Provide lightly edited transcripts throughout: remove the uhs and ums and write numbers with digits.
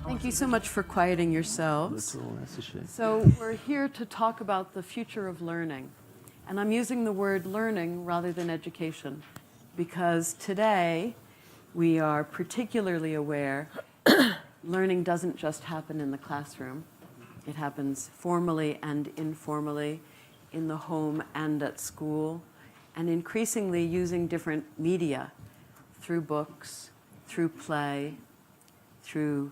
Thank you so much for quieting yourselves. So we're here to talk about the future of learning. And I'm using the word learning rather than education because today we are particularly aware learning doesn't just happen in the classroom. It happens formally and informally, in the home and at school, and increasingly using different media through books, through play, through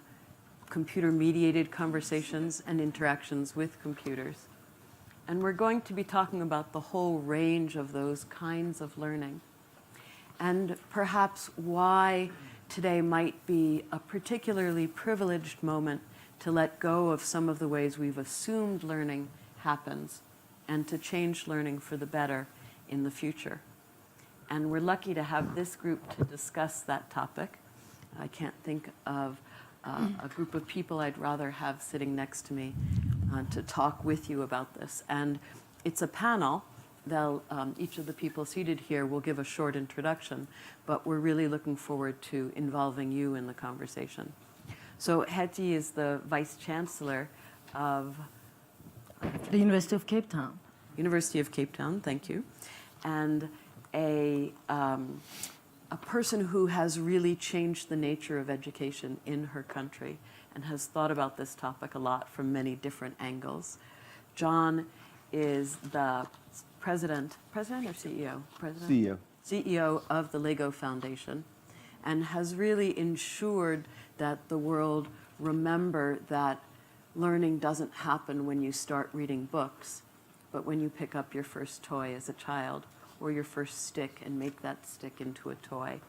computer-mediated conversations and interactions with computers. And we're going to be talking about the whole range of those kinds of learning, and perhaps why today might be a particularly privileged moment to let go of some of the ways we've assumed learning happens and to change learning for the better in the future. And we're lucky to have this group to discuss that topic. I can't think of a group of people I'd rather have sitting next to me to talk with you about this. And it's a panel. Each of the people seated here will give a short introduction, but we're really looking forward to involving you in the conversation. So Hetty is the Vice Chancellor of the University of Cape Town. University of Cape Town, thank you. And a person who has really changed the nature of education in her country and has thought about this topic a lot from many different angles. John is the president or CEO? CEO of the Lego Foundation, and has really ensured that the world remember that learning doesn't happen when you start reading books, but when you pick up your first toy as a child, or your first stick and make that stick into a toy.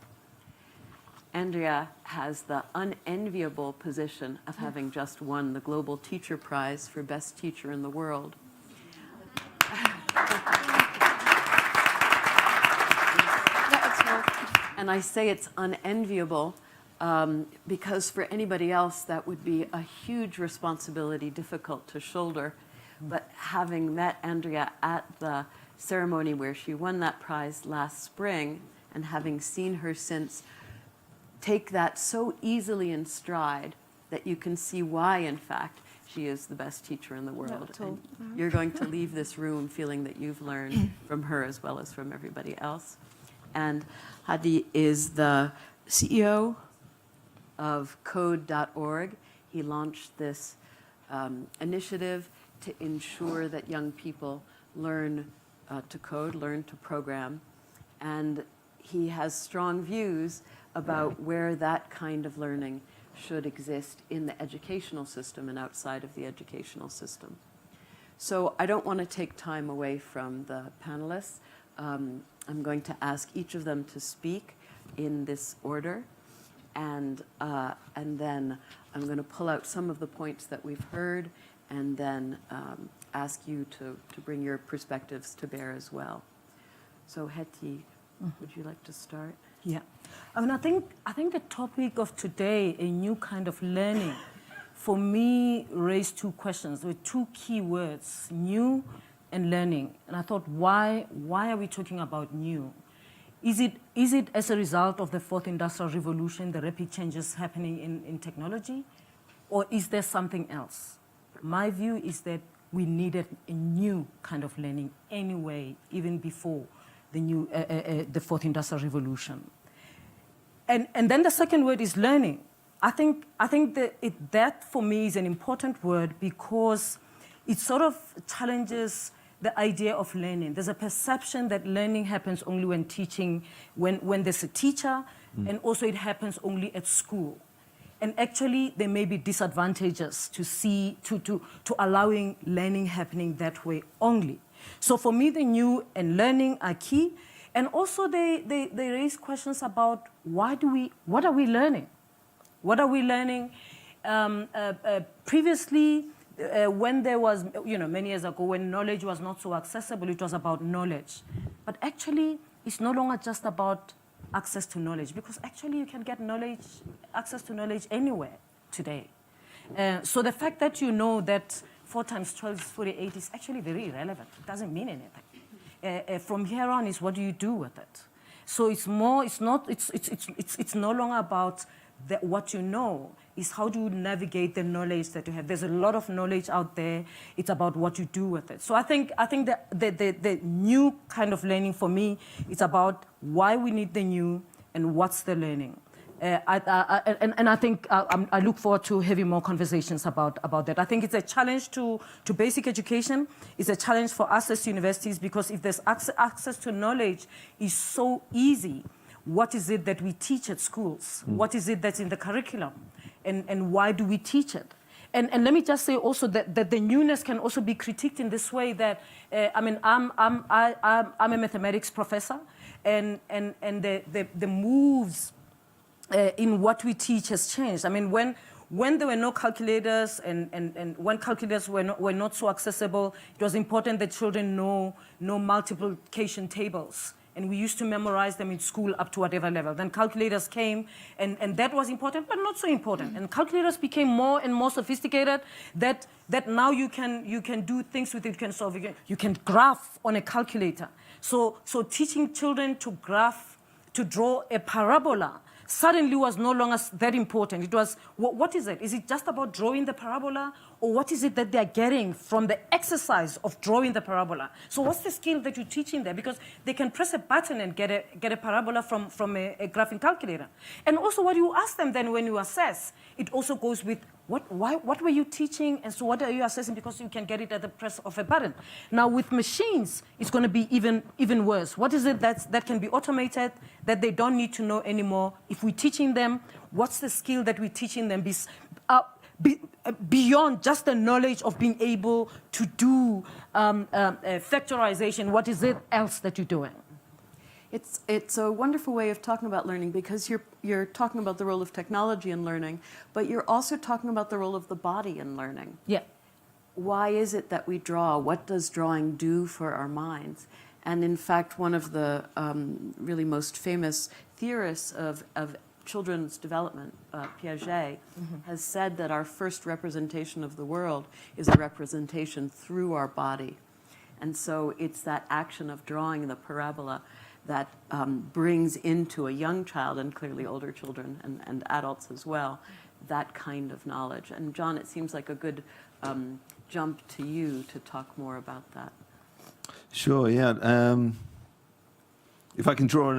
Andrea has the unenviable position of having just won the Global Teacher Prize for Best Teacher in the World. And I say it's unenviable because for anybody else that would be a huge responsibility, difficult to shoulder. But having met Andrea at the ceremony where she won that prize last spring, and having seen her since take that so easily in stride that you can see why, in fact, she is the best teacher in the world. And you're going to leave this room feeling that you've learned from her as well as from everybody else. And Hadi is the CEO of code.org. He launched this initiative to ensure that young people learn to code, learn to program. And he has strong views about where that kind of learning should exist in the educational system and outside of the educational system. So I don't want to take time away from the panelists. I'm going to ask each of them to speak in this order. And then I'm going to pull out some of the points that we've heard and then ask you to bring your perspectives to bear as well. So Hetty, would you like to start? Yeah. I mean, I think the topic of today, a new kind of learning, for me raised two questions with two key words, new and learning. And I thought, why are we talking about new? Is it as a result of the fourth industrial revolution, the rapid changes happening in technology, or is there something else? My view is that we needed a new kind of learning anyway, even before the fourth industrial revolution. And then the second word is learning. I think that for me is an important word because it sort of challenges the idea of learning. There's a perception that learning happens only when teaching, when there's a teacher, and also it happens only at school. And actually, there may be disadvantages to allowing learning happening that way only. So for me, the new and learning are key. And also they raise questions about what are we learning? What are we learning? Previously, when there was, many years ago, when knowledge was not so accessible, it was about knowledge. But actually, it's no longer just about access to knowledge, because actually you can get access to knowledge anywhere today. So the fact that you know that 4 times 12 is 48 is actually very irrelevant. It doesn't mean anything. From here on is what do you do with it? So it's no longer about what you know. It's how do you navigate the knowledge that you have. There's a lot of knowledge out there. It's about what you do with it. So I think that the new kind of learning for me is about why we need the new and what's the learning. I think I look forward to having more conversations about that. I think it's a challenge to basic education. It's a challenge for us as universities, because if there's access to knowledge is so easy, what is it that we teach at schools? What is it that's in the curriculum? And why do we teach it? And let me just say also that the newness can also be critiqued in this way that, I'm a mathematics professor, and the moves in what we teach has changed. I mean, when there were no calculators and when calculators were not so accessible, it was important that children know multiplication tables. And we used to memorize them in school up to whatever level. Then calculators came, and that was important, but not so important. And calculators became more and more sophisticated that now you can do things with it. You can solve it. You can graph on a calculator. So teaching children to graph, to draw a parabola, suddenly was no longer that important. It was, what is it? Is it just about drawing the parabola? Or what is it that they're getting from the exercise of drawing the parabola? So what's the skill that you're teaching there? Because they can press a button and get a parabola from a graphing calculator. And also what you ask them then when you assess, it also goes with what were you teaching, and so what are you assessing, because you can get it at the press of a button. Now with machines, it's going to be even worse. What is it that can be automated, that they don't need to know anymore? If we're teaching them, what's the skill that we're teaching them beyond just the knowledge of being able to do factorization? What is it else that you're doing? It's a wonderful way of talking about learning, because you're talking about the role of technology in learning, but you're also talking about the role of the body in learning. Yeah. Why is it that we draw? What does drawing do for our minds? And in fact, one of the really most famous theorists of children's development, Piaget, has said that our first representation of the world is a representation through our body. And so it's that action of drawing the parabola that brings into a young child, and clearly older children and adults as well, that kind of knowledge. And John, it seems like a good jump to you to talk more about that. Sure, yeah. If I can draw on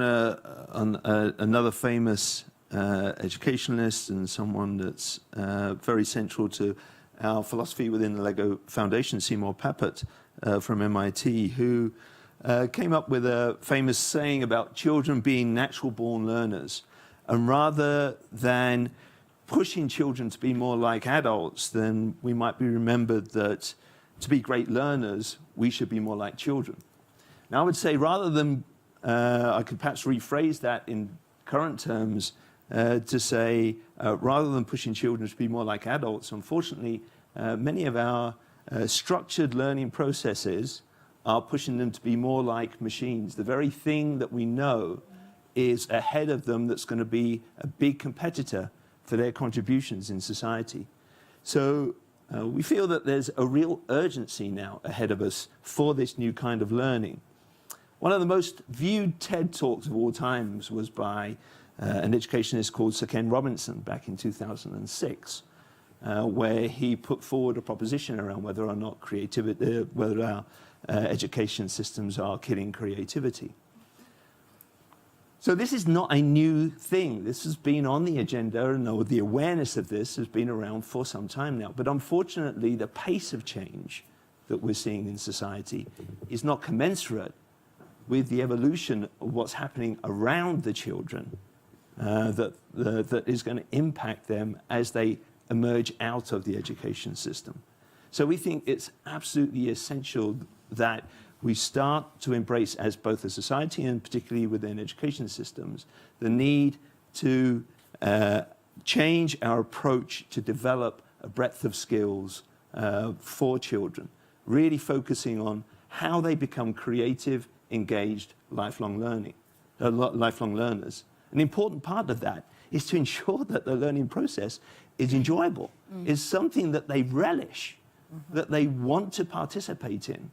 another famous educationalist and someone that's very central to our philosophy within the LEGO Foundation, Seymour Papert from MIT, who came up with a famous saying about children being natural-born learners. And rather than pushing children to be more like adults, then we might be remembered that to be great learners, we should be more like children. Now, I would say rather than, I could perhaps rephrase that in current terms to say, rather than pushing children to be more like adults, unfortunately, many of our structured learning processes are pushing them to be more like machines. The very thing that we know is ahead of them that's going to be a big competitor for their contributions in society. So we feel that there's a real urgency now ahead of us for this new kind of learning. One of the most viewed TED Talks of all times was by an educationist called Sir Ken Robinson back in 2006, where he put forward a proposition around whether or not whether our education systems are killing creativity. So this is not a new thing. This has been on the agenda, and the awareness of this has been around for some time now. But unfortunately, the pace of change that we're seeing in society is not commensurate with the evolution of what's happening around the children that is going to impact them as they emerge out of the education system. So we think it's absolutely essential that we start to embrace, as both a society and particularly within education systems, the need to change our approach to develop a breadth of skills for children, really focusing on how they become creative, engaged, lifelong learners. An important part of that is to ensure that the learning process is enjoyable, is something that they relish, that they want to participate in.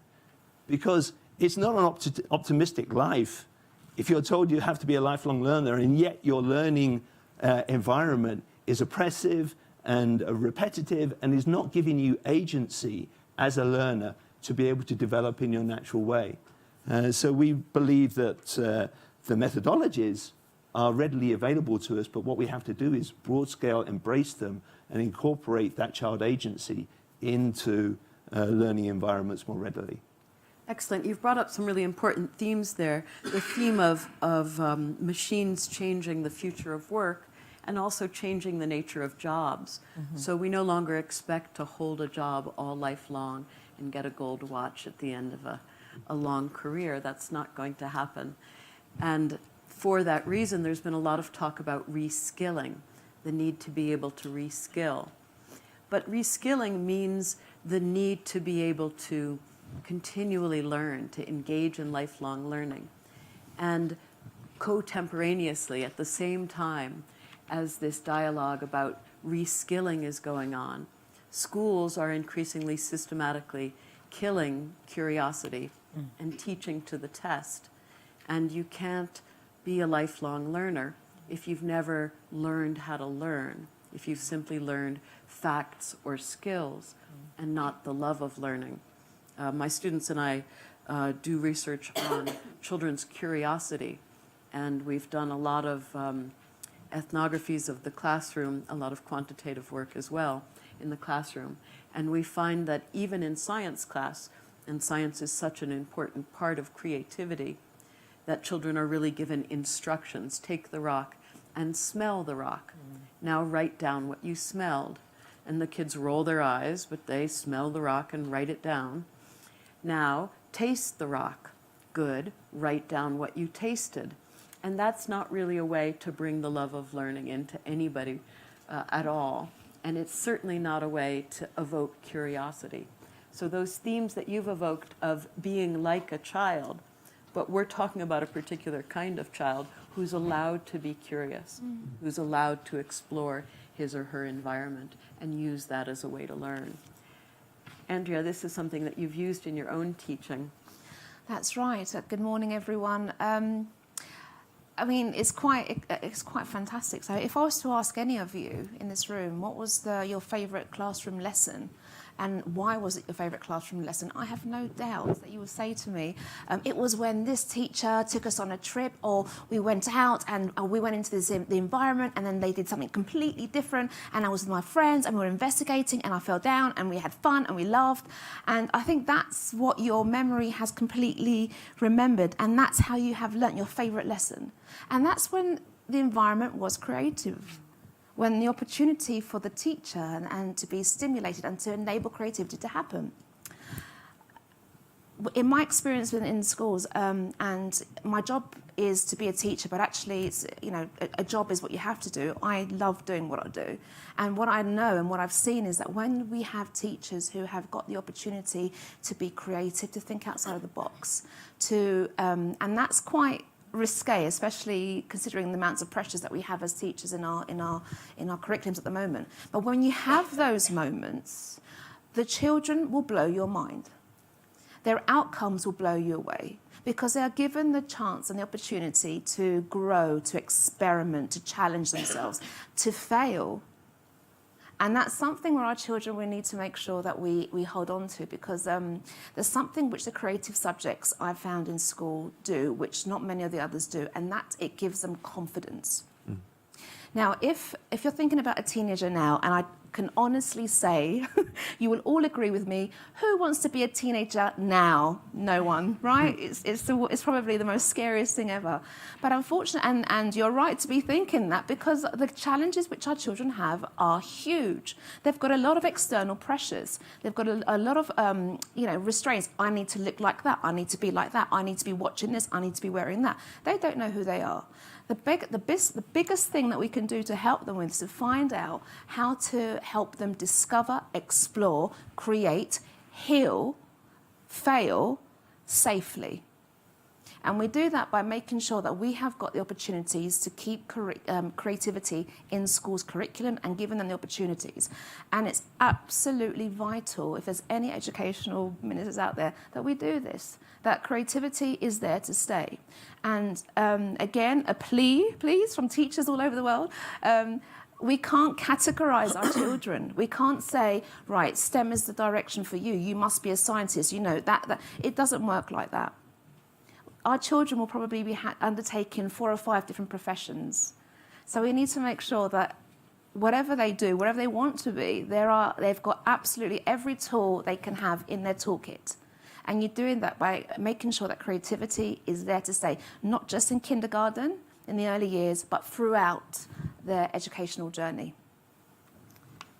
Because it's not an optimistic life if you're told you have to be a lifelong learner and yet your learning environment is oppressive and repetitive and is not giving you agency as a learner to be able to develop in your natural way. So we believe that the methodologies are readily available to us, but what we have to do is broad scale embrace them and incorporate that child agency into learning environments more readily. Excellent. You've brought up some really important themes there. The theme of machines changing the future of work and also changing the nature of jobs. Mm-hmm. So we no longer expect to hold a job all lifelong and get a gold watch at the end of a long career. That's not going to happen. And for that reason, there's been a lot of talk about reskilling, the need to be able to reskill. But reskilling means the need to be able to continually learn, to engage in lifelong learning. And contemporaneously, at the same time as this dialogue about reskilling is going on, schools are increasingly systematically killing curiosity and teaching to the test. And you can't be a lifelong learner if you've never learned how to learn, if you've simply learned facts or skills and not the love of learning. My students and I do research on children's curiosity, and we've done a lot of ethnographies of the classroom, a lot of quantitative work as well in the classroom. And we find that even in science class, and science is such an important part of creativity, that children are really given instructions. Take the rock and smell the rock. Now write down what you smelled. And the kids roll their eyes, but they smell the rock and write it down. Now taste the rock. Good. Write down what you tasted. And that's not really a way to bring the love of learning into anybody at all. And it's certainly not a way to evoke curiosity. So those themes that you've evoked of being like a child, but we're talking about a particular kind of child who's allowed to be curious, who's allowed to explore his or her environment and use that as a way to learn. Andrea, this is something that you've used in your own teaching. That's right. Good morning, everyone. I mean, it's quite fantastic. So if I was to ask any of you in this room, what was your favourite classroom lesson? And why was it your favourite classroom lesson? I have no doubt that you would say to me, it was when this teacher took us on a trip, or we went out and we went into the environment and then they did something completely different, and I was with my friends and we were investigating and I fell down and we had fun and we laughed. And I think that's what your memory has completely remembered, and that's how you have learnt your favourite lesson. And that's when the environment was creative, when the opportunity for the teacher and to be stimulated and to enable creativity to happen. In my experience in schools, and my job is to be a teacher, but actually it's, a job is what you have to do. I love doing what I do. And what I know and what I've seen is that when we have teachers who have got the opportunity to be creative, to think outside of the box, and that's quite risque, especially considering the amounts of pressures that we have as teachers in our curriculums at the moment. But when you have those moments, the children will blow your mind. Their outcomes will blow you away because they are given the chance and the opportunity to grow, to experiment, to challenge themselves, to fail. And that's something where our children, we need to make sure that we hold on to, because there's something which the creative subjects I've found in school do, which not many of the others do, and that it gives them confidence. Now, if you're thinking about a teenager now, and I can honestly say, you will all agree with me, who wants to be a teenager now? No one, right? It's probably the most scariest thing ever. But unfortunately, and you're right to be thinking that, because the challenges which our children have are huge. They've got a lot of external pressures. They've got a lot of, restraints. I need to look like that. I need to be like that. I need to be watching this. I need to be wearing that. They don't know who they are. The biggest thing that we can do to help them with is to find out how to help them discover, explore, create, heal, fail safely. And we do that by making sure that we have got the opportunities to keep creativity in schools' curriculum and giving them the opportunities. And it's absolutely vital, if there's any educational ministers out there, that we do this, that creativity is there to stay. And again, a plea, please, from teachers all over the world. We can't categorize our children. We can't say, right, STEM is the direction for you. You must be a scientist. You know, that it doesn't work like that. Our children will probably be undertaking 4 or 5 different professions. So we need to make sure that whatever they do, wherever they want to be, they've got absolutely every tool they can have in their toolkit. And you're doing that by making sure that creativity is there to stay, not just in kindergarten, in the early years, but throughout their educational journey.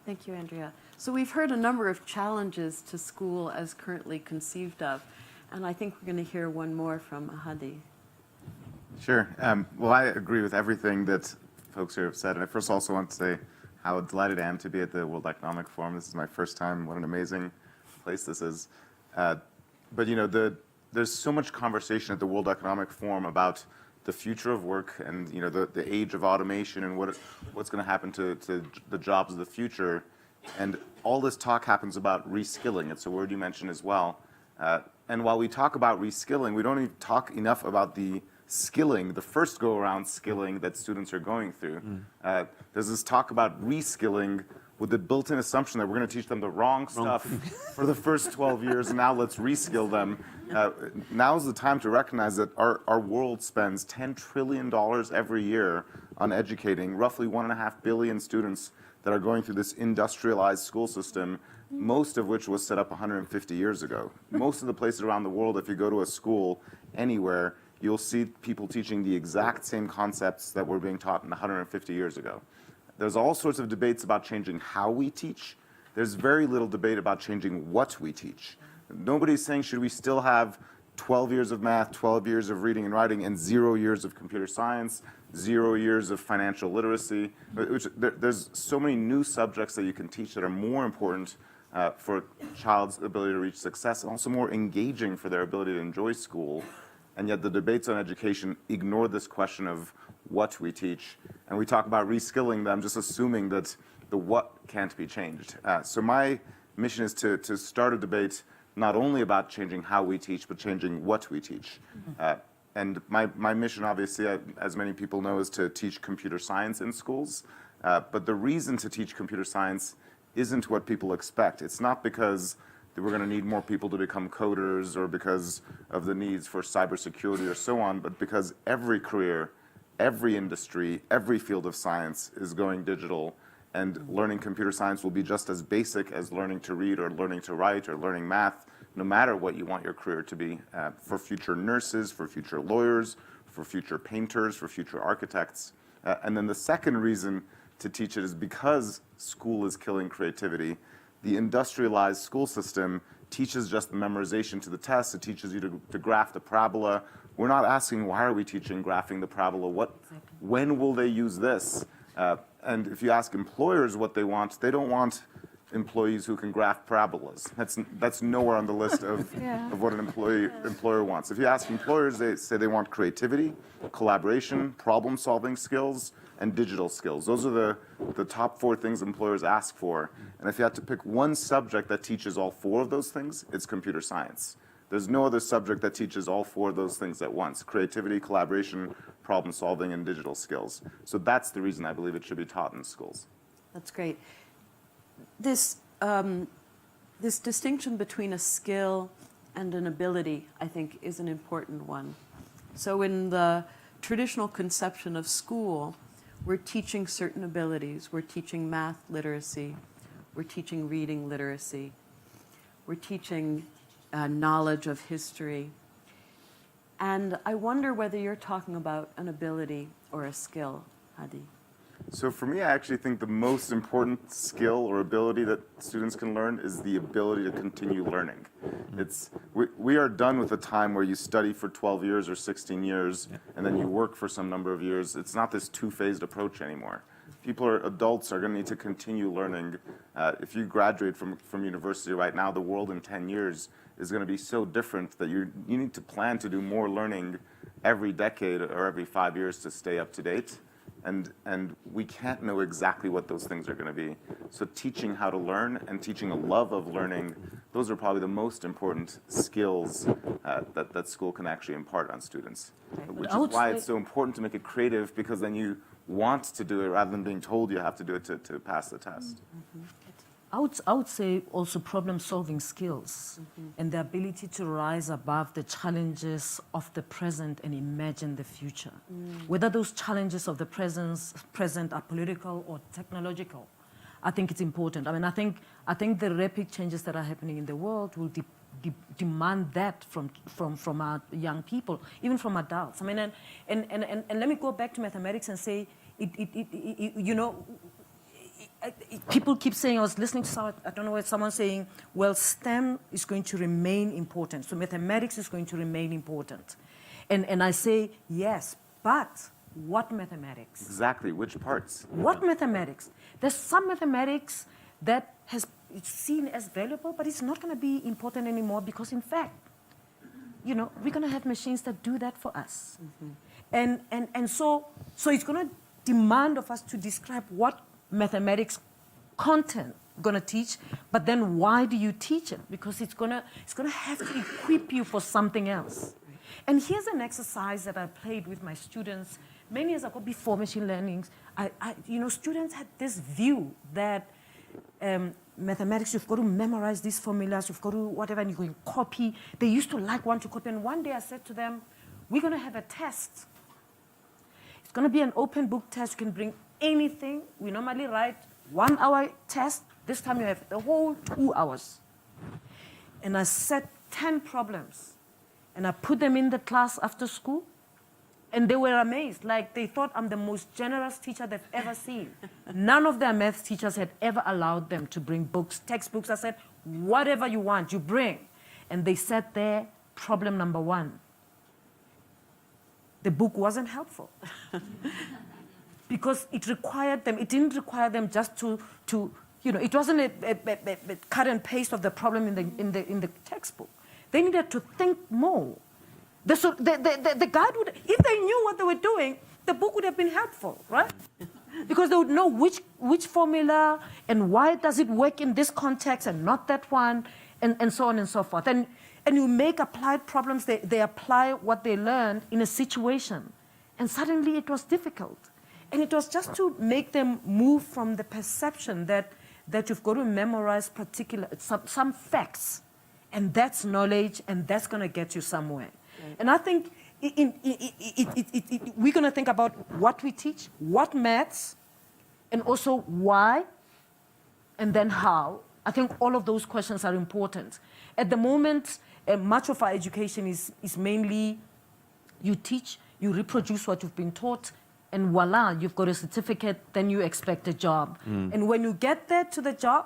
Thank you, Andrea. So we've heard a number of challenges to school as currently conceived of, and I think we're going to hear one more from Hadi. Sure. Well, I agree with everything that folks here have said. And I first also want to say how delighted I am to be at the World Economic Forum. This is my first time. What an amazing place this is. But you know, there's so much conversation at the World Economic Forum about the future of work and you know the age of automation and what's going to happen to the jobs of the future. And all this talk happens about reskilling. It's a word you mentioned as well. And while we talk about reskilling, we don't even talk enough about the skilling, the first go-around skilling that students are going through. There's this talk about reskilling with the built-in assumption that we're going to teach them the wrong stuff for the first 12 years, and now let's reskill them. Now's the time to recognize that our world spends $10 trillion every year on educating roughly 1.5 billion students that are going through this industrialized school system, most of which was set up 150 years ago. Most of the places around the world, if you go to a school anywhere, you'll see people teaching the exact same concepts that were being taught 150 years ago. There's all sorts of debates about changing how we teach. There's very little debate about changing what we teach. Nobody's saying, should we still have 12 years of math, 12 years of reading and writing, and 0 years of computer science, 0 years of financial literacy? There's so many new subjects that you can teach that are more important for a child's ability to reach success, and also more engaging for their ability to enjoy school. And yet the debates on education ignore this question of what we teach. And we talk about reskilling them, just assuming that the what can't be changed. So my mission is to start a debate not only about changing how we teach, but changing what we teach. And my mission, obviously, as many people know, is to teach computer science in schools. But the reason to teach computer science isn't what people expect. It's not because we're going to need more people to become coders or because of the needs for cybersecurity or so on, but because every career, every industry, every field of science is going digital, and learning computer science will be just as basic as learning to read or learning to write or learning math, no matter what you want your career to be, for future nurses, for future lawyers, for future painters, for future architects. And then the second reason to teach it is because school is killing creativity. The industrialized school system teaches just the memorization to the test. It teaches you to graph the parabola. We're not asking, why are we teaching graphing the parabola? When will they use this? And if you ask employers what they don't want employees who can graph parabolas. That's nowhere on the list of what an employer wants. If you ask employers, they say they want creativity, collaboration, problem-solving skills, and digital skills. Those are the top 4 things employers ask for. And if you had to pick one subject that teaches all 4 of those things, it's computer science. There's no other subject that teaches all 4 of those things at once: creativity, collaboration, problem solving, and digital skills. So that's the reason I believe it should be taught in schools. That's great. This distinction between a skill and an ability, I think, is an important one. So in the traditional conception of school, we're teaching certain abilities. We're teaching math literacy. We're teaching reading literacy. We're teaching knowledge of history. And I wonder whether you're talking about an ability or a skill, Hadi. So for me, I actually think the most important skill or ability that students can learn is the ability to continue learning. We are done with a time where you study for 12 years or 16 years and then you work for some number of years. It's not this two-phased approach anymore. Adults are going to need to continue learning. If you graduate from university right now, the world in 10 years is going to be so different that you need to plan to do more learning every decade or every 5 years to stay up to date. And we can't know exactly what those things are going to be. So teaching how to learn and teaching a love of learning, those are probably the most important skills that school can actually impart on students. Which is why it's so important to make it creative, because then you want to do it rather than being told you have to do it to pass the test. I would say also problem-solving skills and the ability to rise above the challenges of the present and imagine the future. Whether those challenges of the present are political or technological, I think it's important. I mean, I think the rapid changes that are happening in the world will demand that from our young people, even from adults. I mean, and let me go back to mathematics and say, you know, people keep saying, I was listening to someone, I don't know, someone saying, well, STEM is going to remain important, so mathematics is going to remain important. And I say, yes, but what mathematics? Exactly, which parts? What mathematics? There's some mathematics that it's seen as valuable, but it's not going to be important anymore because, in fact, you know, we're going to have machines that do that for us. And so it's going to demand of us to describe what mathematics content going to teach, but then why do you teach it? Because it's going to have to equip you for something else. And here's an exercise that I played with my students many years ago before machine learning. You know, students had this view that mathematics, you've got to memorize these formulas, you've got to whatever, and you can copy. They used to want to copy, and one day I said to them, we're going to have a test. It's going to be an open book test. You can bring anything. We normally write 1 hour test. This time you have the whole 2 hours. And I set 10 problems. And I put them in the class after school. And they were amazed. Like, they thought I'm the most generous teacher they've ever seen. None of their math teachers had ever allowed them to bring books, textbooks. I said, whatever you want, you bring. And they sat there, problem number 1. The book wasn't helpful. Because it required them, it didn't require them just to you know, it wasn't a cut and paste of the problem in the textbook. They needed to think more. The guide would, if they knew what they were doing, the book would have been helpful, right? Because they would know which formula and why does it work in this context and not that one, and so on and so forth. And you make applied problems, they apply what they learned in a situation. And suddenly it was difficult. And it was just to make them move from the perception that you've got to memorize some facts, and that's knowledge, and that's going to get you somewhere. Right. And I think we're going to think about what we teach, what maths, and also why, and then how. I think all of those questions are important. At the moment, much of our education is mainly you teach, you reproduce what you've been taught, and voila, you've got a certificate, then you expect a job. And when you get there to the job,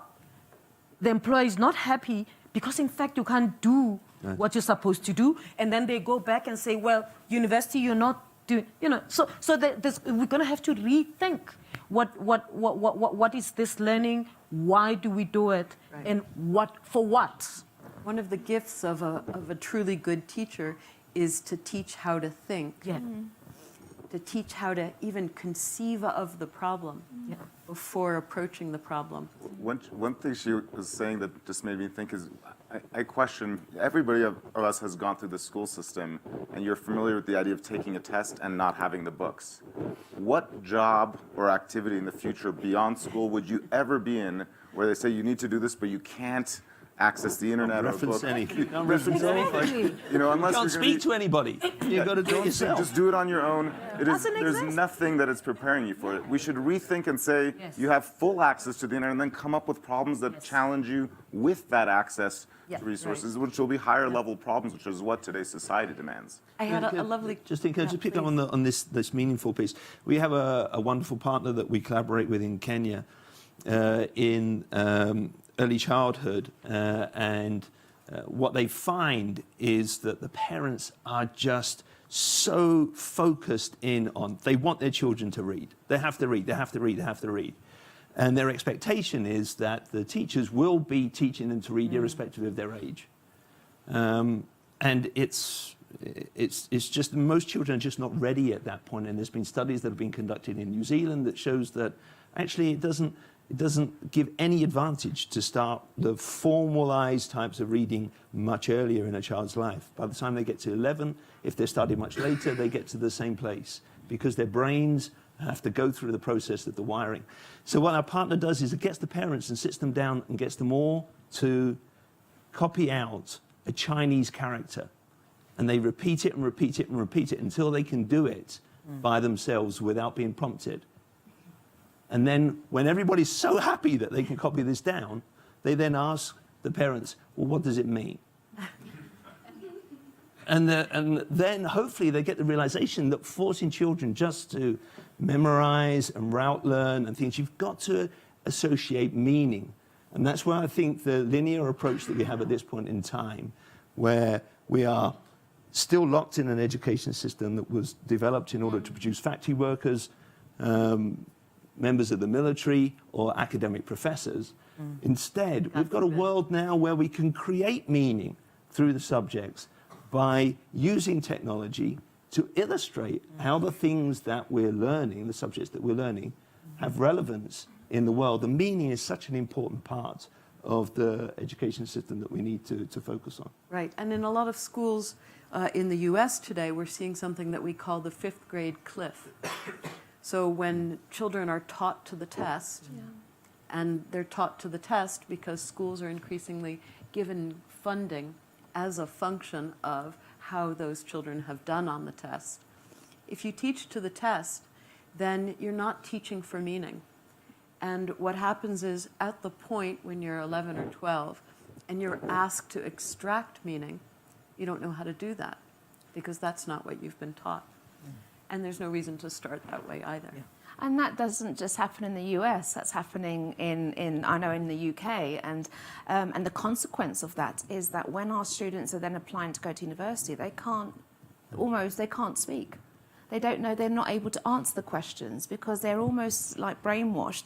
the employer is not happy because, in fact, you can't do what you're supposed to do. And then they go back and say, well, university, you're not doing, you know. So we're going to have to rethink what is this learning, why do we do it, and for what? One of the gifts of a truly good teacher is to teach how to think. Yeah. To teach how to even conceive of the problem before approaching the problem. One thing she was saying that just made me think is, I question, everybody of us has gone through the school system, and you're familiar with the idea of taking a test and not having the books. What job or activity in the future beyond school would you ever be in where they say you need to do this, but you can't access the internet or a book? You can't reference anything. You know, unless You can't speak to anybody. You've got to do it yourself. Just do it on your own. There's example. nothing that is preparing you for it. We should rethink and say you have full access to the internet, and then come up with problems that challenge you with that access to resources, which will be higher level problems, which is what today's society demands. I had a lovely... Just think, just pick up on this meaningful piece. We have a wonderful partner that we collaborate with in Kenya in early childhood, and what they find is that the parents are just so focused in on, they want their children to read. They have to read, they have to read, they have to read. And their expectation is that the teachers will be teaching them to read irrespective of their age. And it's just most children are just not ready at that point. And there's been studies that have been conducted in New Zealand that shows that actually it doesn't give any advantage to start the formalized types of reading much earlier in a child's life. By the time they get to 11, if they're starting much later, they get to the same place because their brains have to go through the process of the wiring. So what our partner does is it gets the parents and sits them down and gets them all to copy out a Chinese character. And they repeat it and repeat it and repeat it until they can do it by themselves without being prompted. And then when everybody's so happy that they can copy this down, they then ask the parents, well, what does it mean? And then hopefully they get the realization that forcing children just to memorize and route learn and things, you've got to associate meaning. And that's why I think the linear approach that we have at this point in time, where we are still locked in an education system that was developed in order to produce factory workers, members of the military, or academic professors. Instead, we've got a world now where we can create meaning through the subjects by using technology to illustrate how the things that we're learning, the subjects that we're learning, have relevance in the world. And meaning is such an important part of the education system that we need to focus on. Right, and in a lot of schools in the US today, we're seeing something that we call the 5th grade cliff. So when children are taught to the test, and they're taught to the test because schools are increasingly given funding as a function of how those children have done on the test. If you teach to the test, then you're not teaching for meaning. And what happens is at the point when you're 11 or 12 and you're asked to extract meaning, you don't know how to do that because that's not what you've been taught. And there's no reason to start that way either. And that doesn't just happen in the US, that's happening in I know in the UK. And the consequence of that is that when our students are then applying to go to university, they can't speak. They don't know, they're not able to answer the questions because they're almost like brainwashed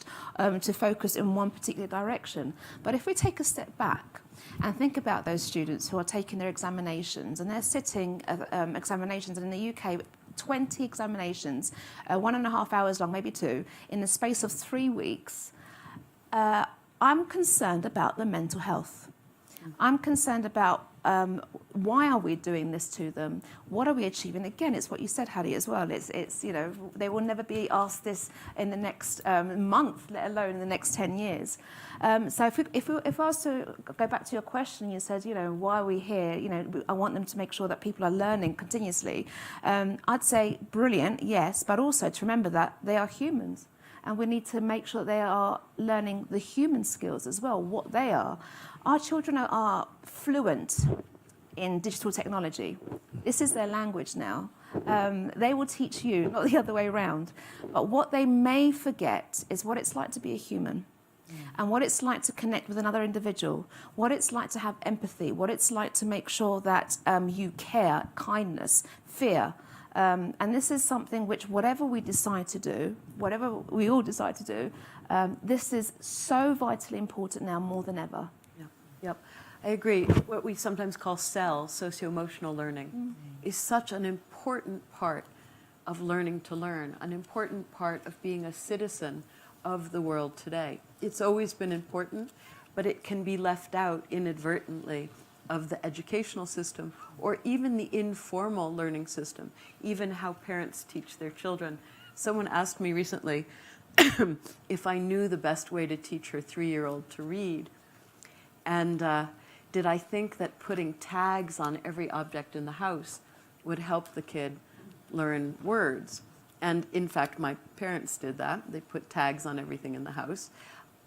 to focus in one particular direction. But if we take a step back and think about those students who are taking their examinations, and they're sitting examinations, and in the UK, 20 examinations, 1.5 hours long, maybe 2, in the space of 3 weeks, I'm concerned about the mental health. I'm concerned about why are we doing this to them? What are we achieving? Again, it's what you said, Hattie, as well. It's you know, they will never be asked this in the next month, let alone in the next 10 years. So if I was to go back to your question, you said, you know, why are we here? You know, I want them to make sure that people are learning continuously. I'd say brilliant, yes, but also to remember that they are humans. And we need to make sure they are learning the human skills as well, what they are. Our children are fluent in digital technology. This is their language now. They will teach you, not the other way around. But what they may forget is what it's like to be a human, and what it's like to connect with another individual, what it's like to have empathy, what it's like to make sure that you care, kindness, fear. And this is something which, whatever we decide to do, whatever we all decide to do, this is so vitally important now more than ever. Yep, I agree. What we sometimes call SEL, socio-emotional learning, is such an important part of learning to learn, an important part of being a citizen of the world today. It's always been important, but it can be left out inadvertently of the educational system, or even the informal learning system, even how parents teach their children. Someone asked me recently if I knew the best way to teach her 3-year-old to read. And did I think that putting tags on every object in the house would help the kid learn words? And in fact, my parents did that. They put tags on everything in the house.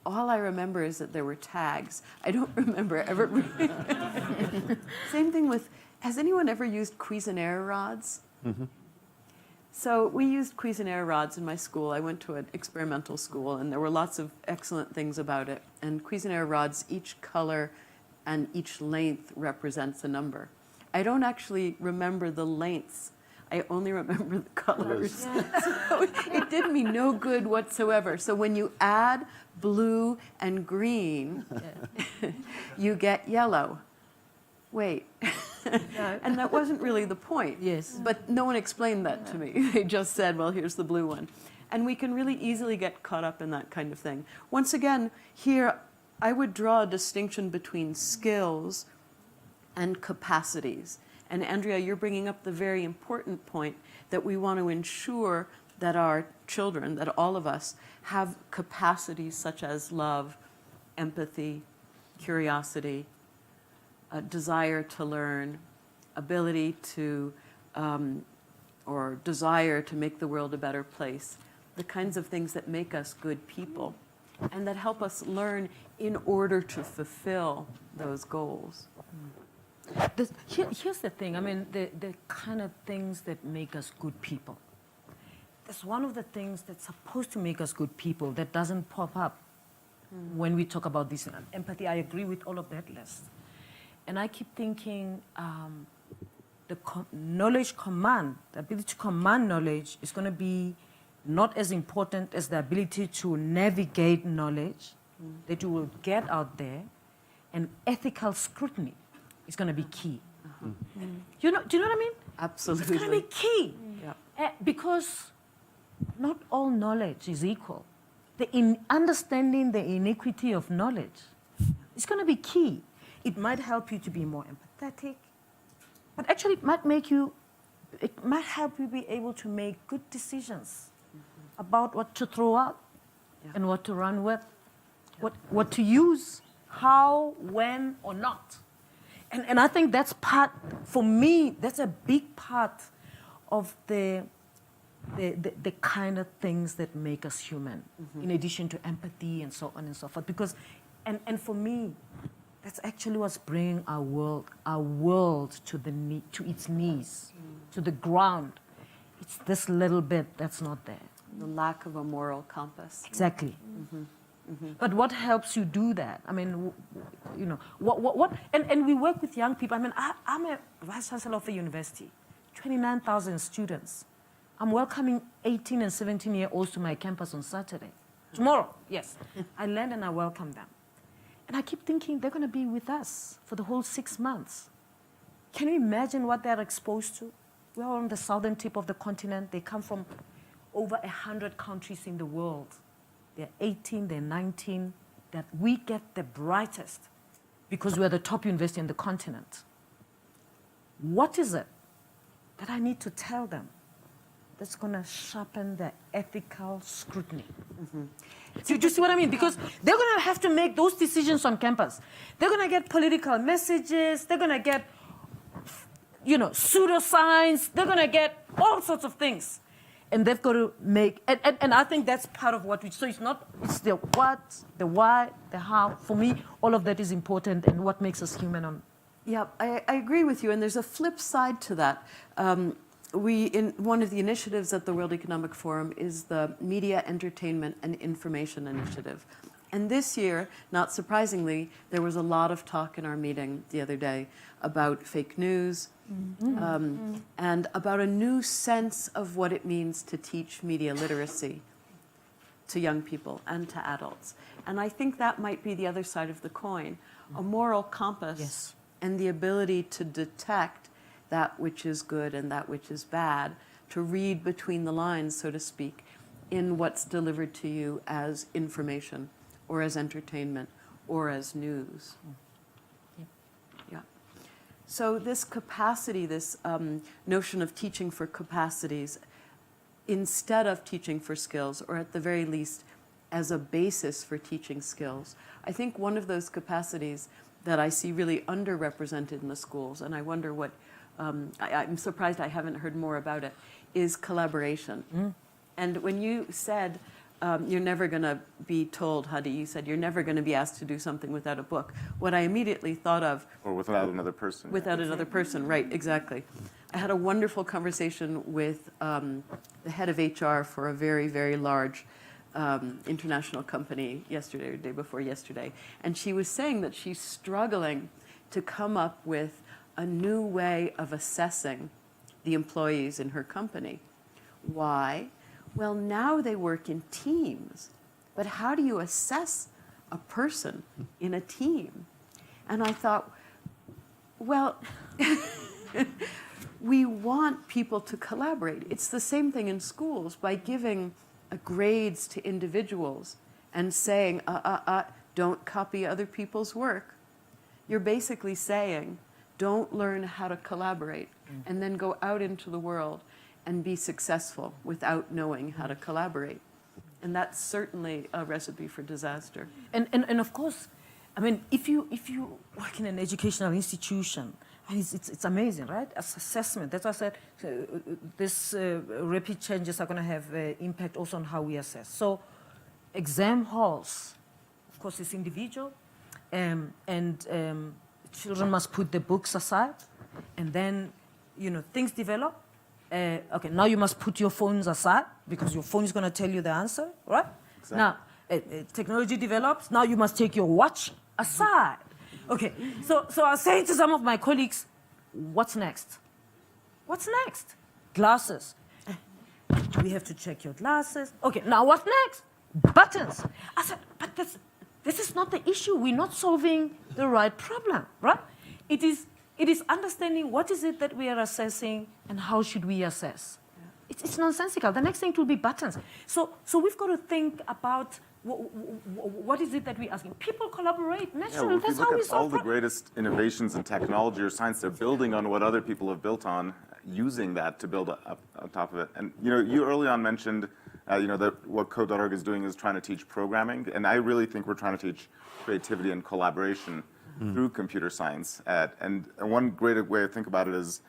All I remember is that there were tags. I don't remember ever reading. Same thing with, has anyone ever used Cuisinart rods? Mm-hmm. So we used Cuisinart rods in my school. I went to an experimental school, and there were lots of excellent things about it. And Cuisinart rods, each color and each length represents a number. I don't actually remember the lengths. I only remember the colors. Yeah. So it did me no good whatsoever. So when you add blue and green, you get yellow. wait. And that wasn't really the point. Yes. But no one explained that to me. They just said, well, here's the blue one. And we can really easily get caught up in that kind of thing. Once again, here, I would draw a distinction between skills and capacities. And Andrea, you're bringing up the very important point that we want to ensure that our children, that all of us, have capacities such as love, empathy, curiosity, a desire to learn, ability to, or desire to make the world a better place, the kinds of things that make us good people and that help us learn in order to fulfill those goals. Here's the thing, I mean, the kind of things that make us good people. That's one of the things that's supposed to make us good people that doesn't pop up when we talk about this. Empathy, I agree with all of that list. And I keep thinking the knowledge command, the ability to command knowledge is going to be not as important as the ability to navigate knowledge that you will get out there, and ethical scrutiny is going to be key. Do you know what I mean? Absolutely. It's going to be key. Yeah. Because not all knowledge is equal. Understanding the inequity of knowledge is going to be key. It might help you to be more empathetic, but actually it might help you be able to make good decisions about what to throw out and what to run with, what to use, how, when, or not. And I think that's part, for me, that's a big part of the kind of things that make us human, in addition to empathy and so on and so forth. Because, and for me, that's actually what's bringing our world to its knees, to the ground. It's this little bit that's not there. The lack of a moral compass. Exactly. But what helps you do that? I mean, you know, what and we work with young people. I mean, I'm a vice chancellor of a university, 29,000 students. I'm welcoming 18 and 17-year-olds to my campus on Saturday. Tomorrow, yes. I land and I welcome them. And I keep thinking they're going to be with us for the whole 6 months. Can you imagine what they're exposed to? We're on the southern tip of the continent. They come from over 100 countries in the world. They're 18, they're 19, that we get the brightest because we're the top university in the continent. What is it that I need to tell them that's going to sharpen their ethical scrutiny? Do you see what I mean? Because they're going to have to make those decisions on campus. They're going to get political messages. They're going to get, you know, pseudoscience. They're going to get all sorts of things. And they've got to make, and I think that's part of what we, so it's the what, the why, the how. For me, all of that is important and what makes us human. Yeah, I agree with you. And there's a flip side to that. In one of the initiatives at the World Economic Forum is the Media, Entertainment, and Information Initiative. And this year, not surprisingly, there was a lot of talk in our meeting the other day about fake news and about a new sense of what it means to teach media literacy to young people and to adults. And I think that might be the other side of the coin, a moral compass and the ability to detect that which is good and that which is bad, to read between the lines, so to speak, in what's delivered to you as information or as entertainment or as news. Yeah. So this capacity, this notion of teaching for capacities instead of teaching for skills, or at the very least as a basis for teaching skills, I think one of those capacities that I see really underrepresented in the schools, and I wonder what, I'm surprised I haven't heard more about it, is collaboration. And when you said you're never going to be told, Hadi, you said you're never going to be asked to do something without a book, what I immediately thought of... Or without another person. Without another person, right, exactly. I had a wonderful conversation with the head of HR for a very, very large international company yesterday or the day before yesterday. And she was saying that she's struggling to come up with a new way of assessing the employees in her company. Why? Well, now they work in teams. But how do you assess a person in a team? And I thought, Well, we want people to collaborate. It's the same thing in schools. By giving grades to individuals and saying, don't copy other people's work, you're basically saying, don't learn how to collaborate and then go out into the world and be successful without knowing how to collaborate. And that's certainly a recipe for disaster. And of course, I mean, if you work in an educational institution, and it's amazing, right? As assessment, that's why I said this rapid changes are going to have impact also on how we assess. So exam halls, of course, it's individual, and children must put the books aside, and then, things develop. Okay, now you must put your phones aside because your phone is going to tell you the answer, right? Exactly. Now, technology develops. Now you must take your watch aside. Okay, so I was saying to some of my colleagues, what's next? What's next? Glasses. Do we have to check your glasses? Okay, now what's next? Buttons. I said, but this is not the issue. We're not solving the right problem, right? It is understanding what is it that we are assessing and how should we assess. Yeah. It's nonsensical. The next thing will be buttons. So we've got to think about what is it that we're asking. People collaborate naturally. If That's you how we look at all solve the problems. greatest innovations in technology or science, they're building on what other people have built on, using that to build up on top of it. And you early on mentioned that what Code.org is doing is trying to teach programming, and I really think we're trying to teach creativity and collaboration through computer science. And one great way to think about it is,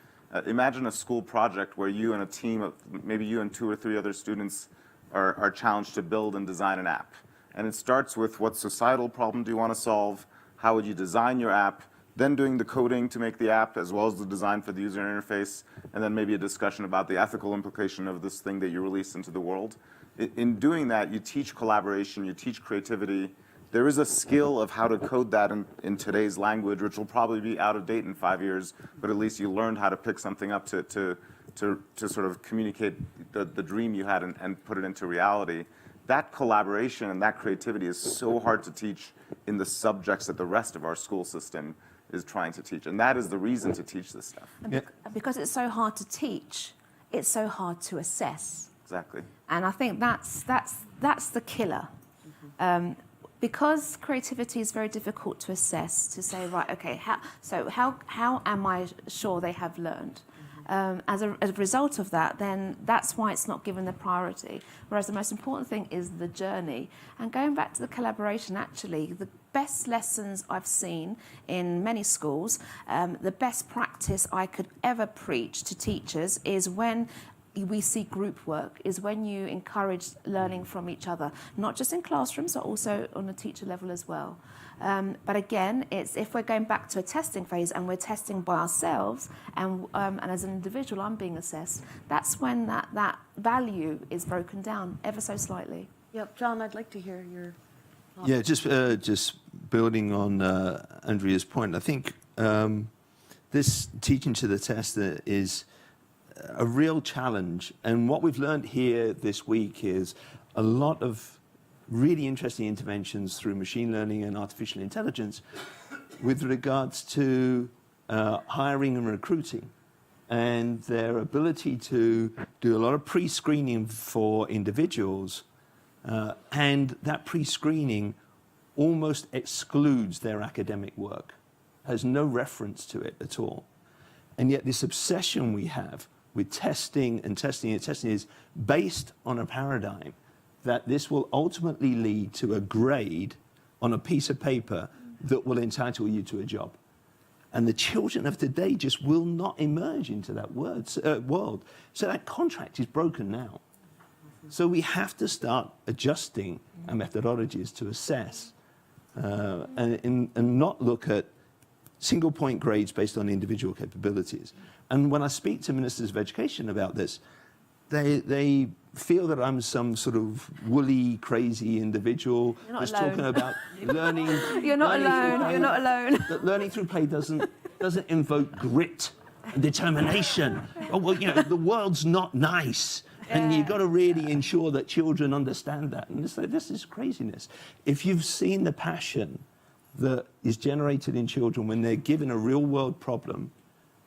imagine a school project where you and a team of maybe you and 2 or 3 other students are challenged to build and design an app. And it starts with what societal problem do you want to solve, how would you design your app, then doing the coding to make the app as well as the design for the user interface, and then maybe a discussion about the ethical implication of this thing that you release into the world. In doing that, you teach collaboration, you teach creativity. There is a skill of how to code that in today's language, which will probably be out of date in 5 years, but at least you learned how to pick something up to sort of communicate the dream you had and put it into reality. That collaboration and that creativity is so hard to teach in the subjects that the rest of our school system is trying to teach. And that is the reason to teach this stuff. And because it's so hard to teach, it's so hard to assess. Exactly. And I think that's the killer. Because creativity is very difficult to assess, to say, right, okay, how am I sure they have learned? As a result of that, then that's why it's not given the priority. Whereas the most important thing is the journey. And going back to the collaboration, actually, the best lessons I've seen in many schools, the best practice I could ever preach to teachers is when we see group work, is when you encourage learning from each other, not just in classrooms, but also on a teacher level as well. But again, it's if we're going back to a testing phase and we're testing by ourselves and as an individual I'm being assessed, that's when that value is broken down ever so slightly. Yep, John, I'd like to hear your thoughts. Yeah, just building on Andrea's point, I think this teaching to the test is a real challenge. And what we've learned here this week is a lot of really interesting interventions through machine learning and artificial intelligence with regards to hiring and recruiting, and their ability to do a lot of pre-screening for individuals, and that pre-screening almost excludes their academic work, has no reference to it at all. And yet this obsession we have with testing and testing and testing is based on a paradigm that this will ultimately lead to a grade on a piece of paper that will entitle you to a job. And the children of today just will not emerge into that world. So that contract is broken now. So we have to start adjusting our methodologies to assess and not look at single point grades based on individual capabilities. And when I speak to ministers of education about this, they feel that I'm some sort of woolly, crazy individual just alone. talking about learning. You're not learning through alone. play. You're not alone. That learning through play doesn't invoke grit and determination. Oh, well, the world's not nice. And you've got to really ensure that children understand that. And it's like, this is craziness. If you've seen the passion that is generated in children when they're given a real world problem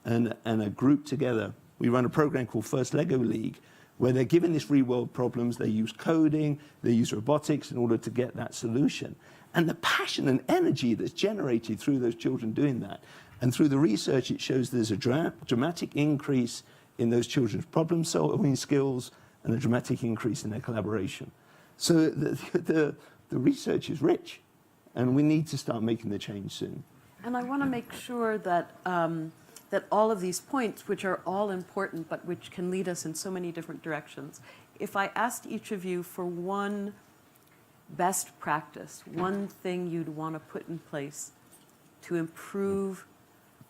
and are grouped together. We run a program called First Lego League, where they're given these real world problems, they use coding, they use robotics in order to get that solution. And the passion and energy that's generated through those children doing that. And through the research, it shows there's a dramatic increase in those children's problem solving skills and a dramatic increase in their collaboration. So the research is rich, and we need to start making the change soon. And I want to make sure that, that all of these points, which are all important, but which can lead us in so many different directions, if I asked each of you for one best practice, one thing you'd want to put in place to improve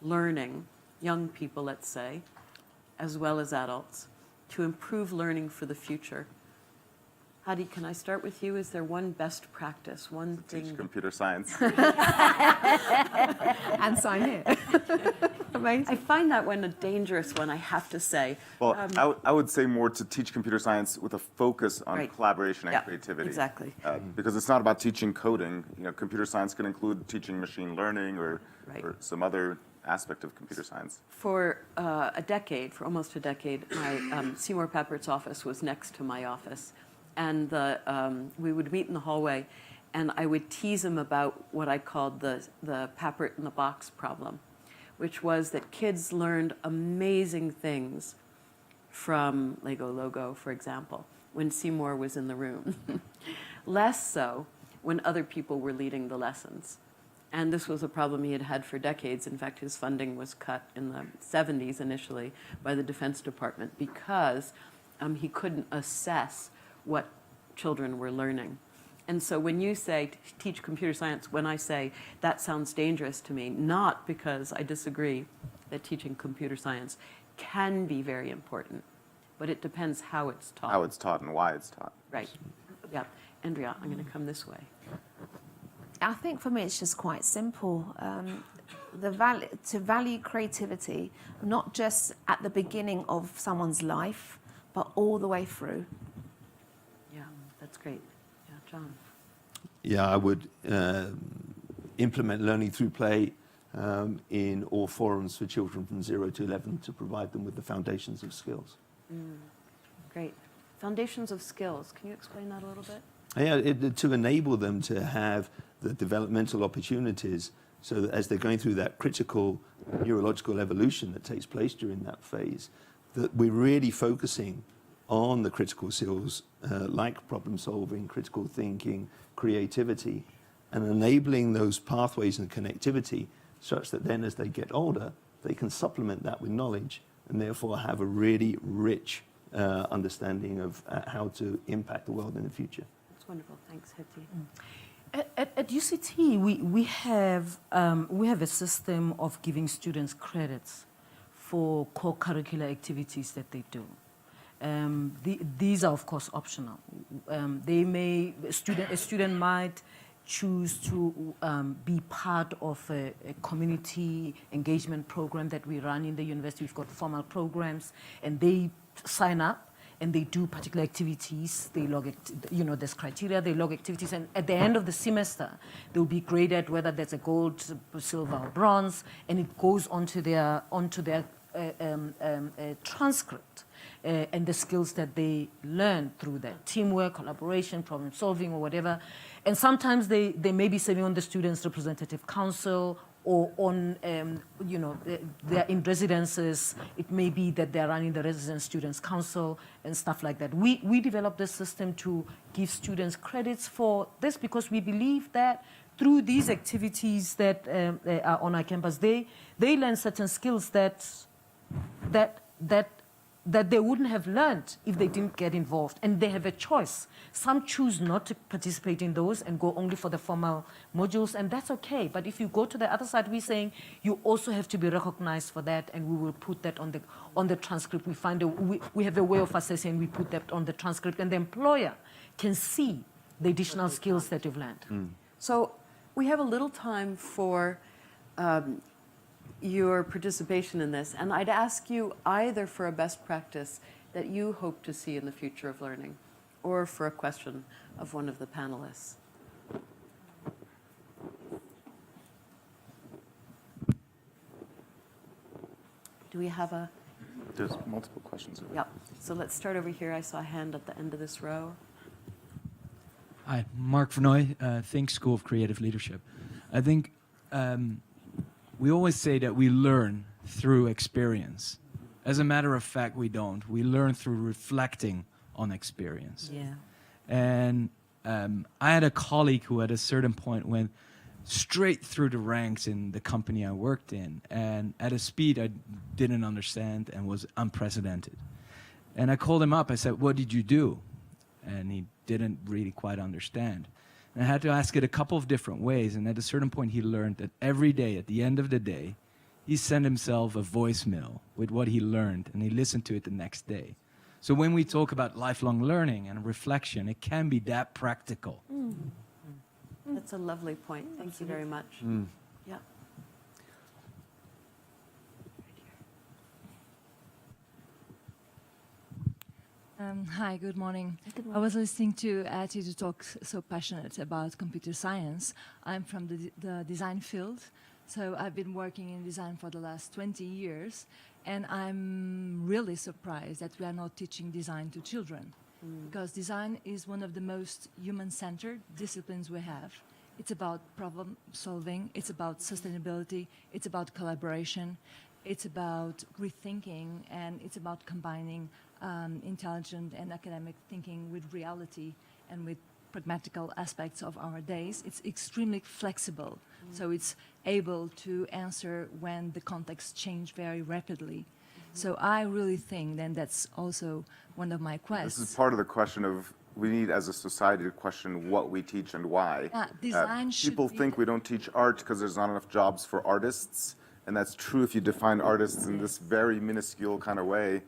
learning, young people, let's say, as well as adults, to improve learning for the future. Hadi, can I start with you? Is there one best practice, one thing? Teach computer science. And sign here. Amazing. I find that one a dangerous one, I have to say. Well, I would say more to teach computer science with a focus on Right. collaboration and Yeah, creativity. exactly. Because it's not about teaching coding. You know, computer science can include teaching machine learning or, Right. or some other aspect of computer science. For a decade, for almost a decade, my Seymour Papert's office was next to my office. And we would meet in the hallway, and I would tease him about what I called the Papert in the box problem, which was that kids learned amazing things from Lego Logo, for example, when Seymour was in the room. Less so when other people were leading the lessons. And this was a problem he had had for decades. In fact, his funding was cut in the 70s initially by the Defense Department because he couldn't assess what children were learning. And so when you say teach computer science, when I say that sounds dangerous to me, not because I disagree that teaching computer science can be very important, but it depends how it's taught. How it's taught and why it's taught. Right. Yeah. Andrea, I'm going to come this way. I think for me it's just quite simple. To value creativity, not just at the beginning of someone's life, but all the way through. Yeah, that's great. Yeah, John. Yeah, I would implement learning through play in all forums for children from 0 to 11 to provide them with the foundations of skills. Great. Foundations of skills. Can you explain that a little bit? Yeah, to enable them to have the developmental opportunities so that as they're going through that critical neurological evolution that takes place during that phase, that we're really focusing on the critical skills like problem solving, critical thinking, creativity, and enabling those pathways and connectivity such that then as they get older, they can supplement that with knowledge and therefore have a really rich understanding of how to impact the world in the future. That's wonderful. Thanks, Hetty. At UCT, we have a system of giving students credits for co-curricular activities that they do. These are, of course, optional. A student might choose to be part of a community engagement program that we run in the university. We've got formal programs, and they sign up and they do particular activities. They log, there's criteria, they log activities, and at the end of the semester, they'll be graded whether that's a gold, silver, or bronze, and it goes onto their transcript. And the skills that they learn through that teamwork, collaboration, problem solving, or whatever. And sometimes they may be serving on the Students' Representative Council or on, they're in residences. It may be that they're running the Resident Students' Council and stuff like that. We developed this system to give students credits for this because we believe that through these activities that are on our campus, they learn certain skills that they wouldn't have learned if they didn't get involved. And they have a choice. Some choose not to participate in those and go only for the formal modules, and that's okay. But if you go to the other side, we're saying you also have to be recognized for that, and we will put that on the transcript. We have a way of assessing, we put that on the transcript, and the employer can see the additional skills that you've learned. So we have a little time for your participation in this, and I'd ask you either for a best practice that you hope to see in the future of learning, or for a question of one of the panelists. Do we have a? There's multiple questions. Yep. So let's start over here. I saw a hand at the end of this row. Hi, Mark Vernooy, Think School of Creative Leadership. I think we always say that we learn through experience. As a matter of fact, we don't. We learn through reflecting on experience. Yeah. And I had a colleague who at a certain point went straight through the ranks in the company I worked in, and at a speed I didn't understand and was unprecedented. And I called him up, I said, "What did you do?" And he didn't really quite understand. And I had to ask it a couple of different ways, and at a certain point he learned that every day, at the end of the day, he sent himself a voicemail with what he learned, and he listened to it the next day. So when we talk about lifelong learning and reflection, it can be that practical. That's a lovely point. Thank you very much. Yeah. Hi, good morning. I was listening to Ati talk so passionate about computer science. I'm from the design field, so I've been working in design for the last 20 years, and I'm really surprised that we are not teaching design to children, because design is one of the most human-centered disciplines we have. It's about problem solving, it's about sustainability, it's about collaboration, it's about rethinking, and it's about combining intelligent and academic thinking with reality and with pragmatical aspects of our days. It's extremely flexible, so it's able to answer when the context change very rapidly. So I really think then that's also one of my quests. This is part of the question of we need as a society to question what we teach and why. Design should People be think we don't teach art because there's not enough jobs for artists, and that's true if you define artists in this very minuscule kind of way.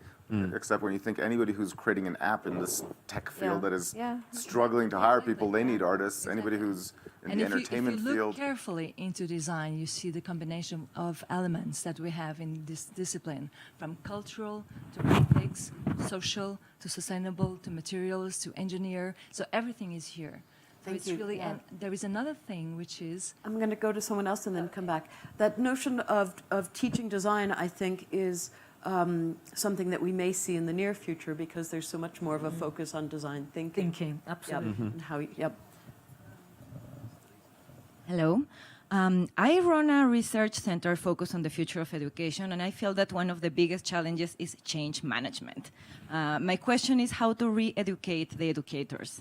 Except when you think anybody who's creating an app in this tech field that is struggling to hire people, they need artists. Anybody who's in the entertainment if you look field. carefully into design, you see the combination of elements that we have in this discipline, from cultural to ethics, social to sustainable to materials to engineer. So everything is here. So Thank it's you. really, Yeah. and there is another thing which is I'm going to go to someone else and then come back. That notion of teaching design, I think, is something that we may see in the near future because there's so much more of a focus on design thinking. Thinking, absolutely. Yep. And how, yep. Hello. I run a research center focused on the future of education, and I feel that one of the biggest challenges is change management. My question is how to re-educate the educators.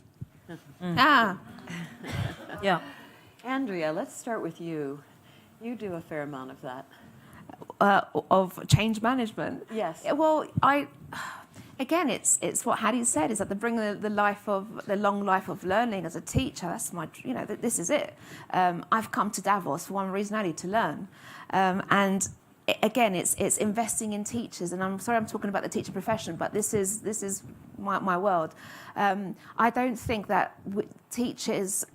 Yeah. Andrea, let's start with you. You do a fair amount of that. Of change management. Yes. Well, again, it's what Hattie said, is that to bring the long life of learning as a teacher. That's my, this is it. I've come to Davos for one reason only, to learn, and again, it's investing in teachers. And I'm sorry, I'm talking about the teacher profession, but this is my world. I don't think that teachers,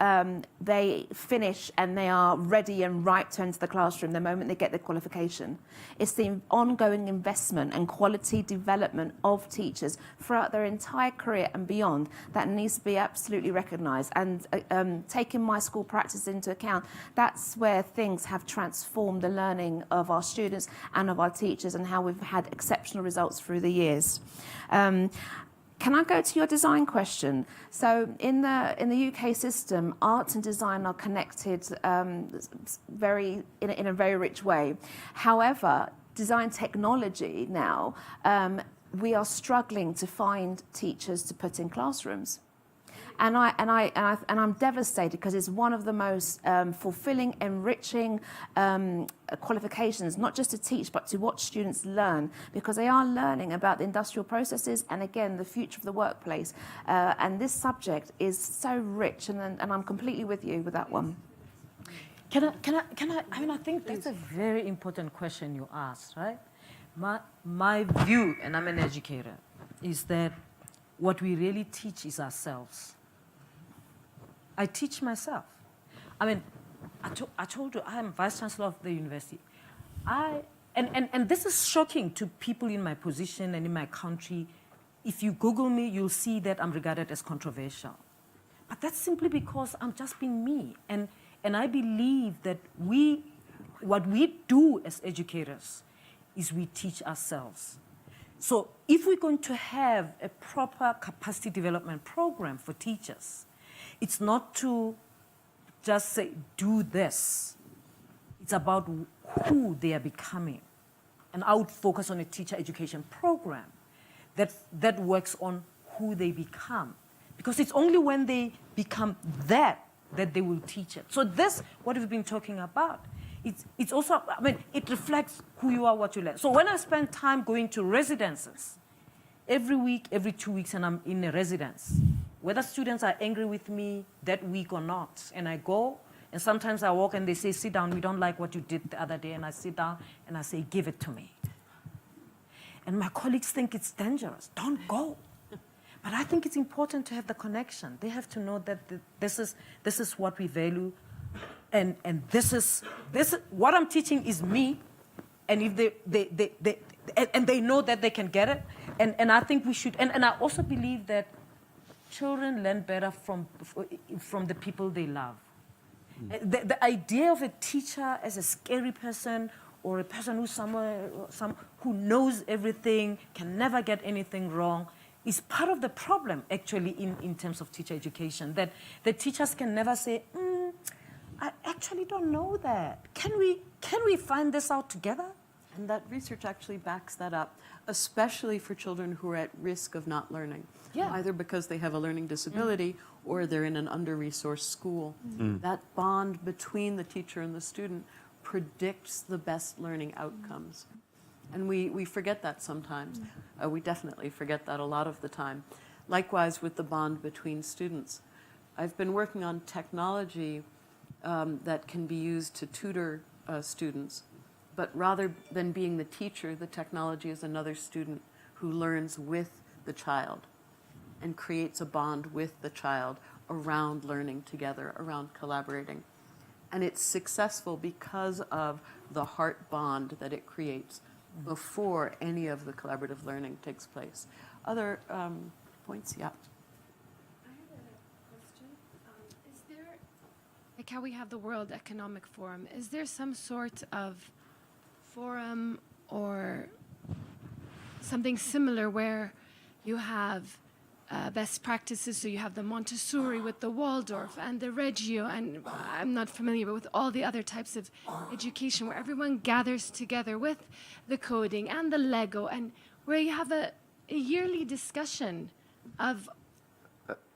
they finish and they are ready and ripe to enter the classroom the moment they get their qualification. It's the ongoing investment and quality development of teachers throughout their entire career and beyond that needs to be absolutely recognised. And taking my school practice into account, that's where things have transformed the learning of our students and of our teachers, and how we've had exceptional results through the years. Can I go to your design question? So in the UK system, art and design are connected in a very rich way. However, design technology now, we are struggling to find teachers to put in classrooms. And I'm devastated because it's one of the most fulfilling, enriching qualifications, not just to teach, but to watch students learn, because they are learning about the industrial processes and, again, the future of the workplace. And this subject is so rich, and I'm completely with you with that one. Can I? I mean, I think that's a very important question you asked, right? My view, and I'm an educator, is that what we really teach is ourselves. I teach myself. I mean, I told you I am Vice Chancellor of the university. And this is shocking to people in my position and in my country. If you Google me, you'll see that I'm regarded as controversial. But that's simply because I'm just being me. And I believe that what we do as educators is we teach ourselves. So if we're going to have a proper capacity development program for teachers, it's not to just say, do this. It's about who they are becoming. And I would focus on a teacher education program that works on who they become. Because it's only when they become that they will teach it. So this, what we've been talking about, it's also, I mean, it reflects who you are, what you learn. So when I spend time going to residences, every week, every 2 weeks, and I'm in a residence, whether students are angry with me that week or not, and I go, and sometimes I walk and they say, sit down, we don't like what you did the other day, and I sit down and I say, give it to me. And my colleagues think it's dangerous. Don't go. But I think it's important to have the connection. They have to know that this is what we value, and this is what I'm teaching is me, and if they know that they can get it, and I think we should, and I also believe that children learn better from the people they love. The idea of a teacher as a scary person, or a person who's who knows everything, can never get anything wrong, is part of the problem, actually, in terms of teacher education, that the teachers can never say, I actually don't know that. Can we find this out together? And that research actually backs that up, especially for children who are at risk of not learning, either because they have a learning disability or they're in an under-resourced school. That bond between the teacher and the student predicts the best learning outcomes. And we forget that sometimes. We definitely forget that a lot of the time. Likewise with the bond between students. I've been working on technology that can be used to tutor students, but rather than being the teacher, the technology is another student who learns with the child and creates a bond with the child around learning together, around collaborating. And it's successful because of the heart bond that it creates before any of the collaborative learning takes place. Other points? Yeah. I have a question. Is there, like how we have the World Economic Forum, is there some sort of forum or something similar where you have best practices? So you have the Montessori with the Waldorf and the Reggio, and I'm not familiar, but with all the other types of education where everyone gathers together with the coding and the Lego, and where you have a yearly discussion of...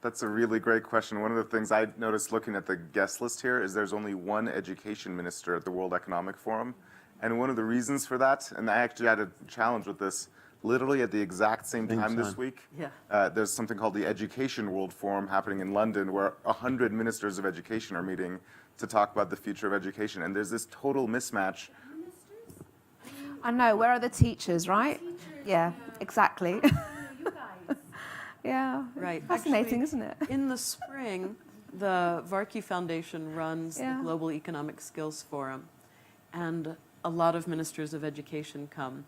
That's a really great question. One of the things I noticed looking at the guest list here is there's only one education minister at the World Economic Forum. And one of the reasons for that, and I actually had a challenge with this, literally at the exact same time this week, there's something called the Education World Forum happening in London, where 100 ministers of education are meeting to talk about the future of education. And there's this total mismatch. I know, where are the teachers, right? Yeah, exactly. Yeah, Right. fascinating, Actually, isn't it? In the spring, the Varkey Foundation runs the Global Economic Skills Forum, and a lot of ministers of education come,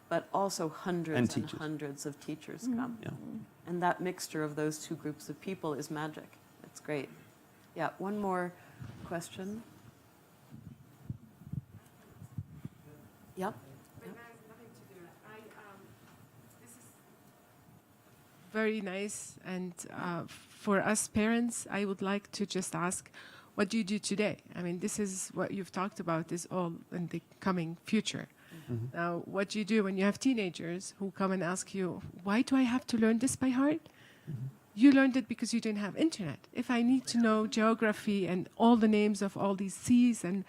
but also hundreds and hundreds of teachers come. Yeah. And that mixture of those two groups of people is magic. It's great. Yeah, one more question. Yep. Very nice. And for us parents, I would like to just ask, what do you do today? I mean, this is what you've talked about is all in the coming future. Now, what do you do when you have teenagers who come and ask you, why do I have to learn this by heart? You learned it because you didn't have internet. If I need to know geography and all the names of all these seas, and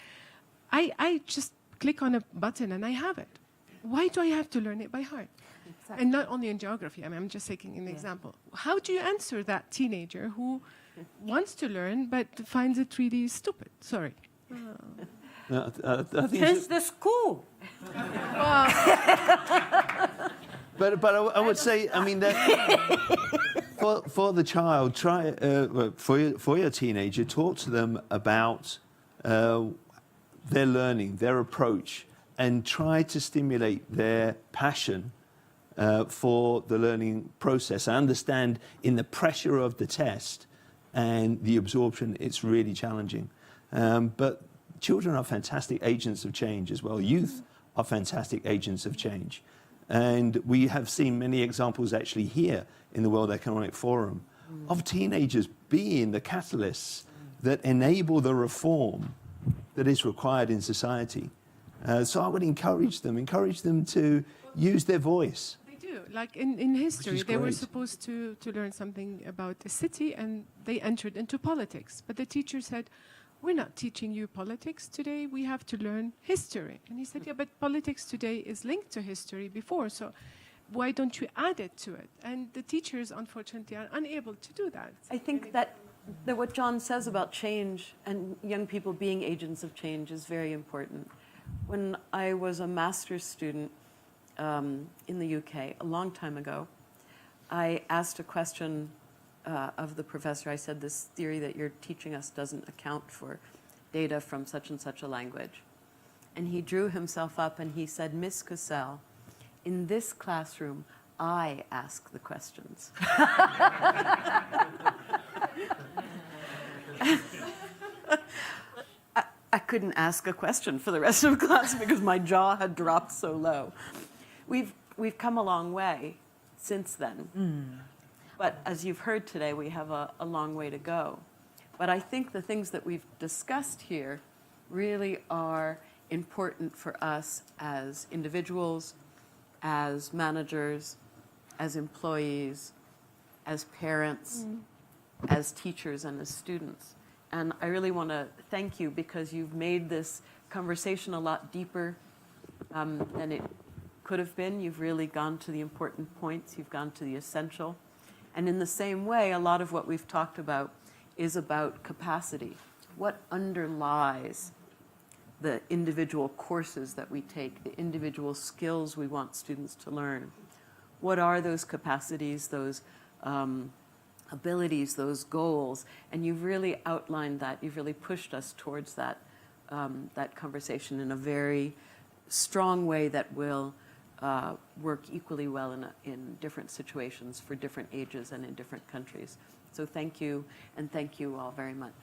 I just click on a button and I have it. Why do I have to learn it by heart? Exactly. And not only in geography. I mean, I'm just taking an example. How do you answer that teenager who wants to learn but finds it really stupid? Sorry. Hence the school. But I would say, I mean, that for the child, try for your teenager, talk to them about their learning, their approach, and try to stimulate their passion for the learning process. I understand in the pressure of the test and the absorption, it's really challenging. But children are fantastic agents of change as well. Youth are fantastic agents of change. And we have seen many examples actually here in the World Economic Forum of teenagers being the catalysts that enable the reform that is required in society. So I would encourage them to use their voice. They do. Like in history, they were great. supposed to learn something about a city, and they entered into politics. But the teacher said, we're not teaching you politics today, we have to learn history. And he said, yeah, but politics today is linked to history before, so why don't you add it to it? And the teachers, unfortunately, are unable to do that. I think that what John says about change and young people being agents of change is very important. When I was a master's student in the UK a long time ago, I asked a question of the professor. I said, this theory that you're teaching us doesn't account for data from such and such a language. And he drew himself up and he said, Miss Cassell, in this classroom, I ask the questions. I couldn't ask a question for the rest of the class because my jaw had dropped so low. We've come a long way since then. But as you've heard today, we have a long way to go. But I think the things that we've discussed here really are important for us as individuals, as managers, as employees, as parents, as teachers, and as students. And I really want to thank you because you've made this conversation a lot deeper than it could have been. You've really gone to the important points. You've gone to the essential. And in the same way, a lot of what we've talked about is about capacity. What underlies the individual courses that we take, the individual skills we want students to learn? What are those capacities, those abilities, those goals? And you've really outlined that. You've really pushed us towards that, that conversation in a very strong way that will work equally well in different situations for different ages and in different countries. So thank you, and thank you all very much.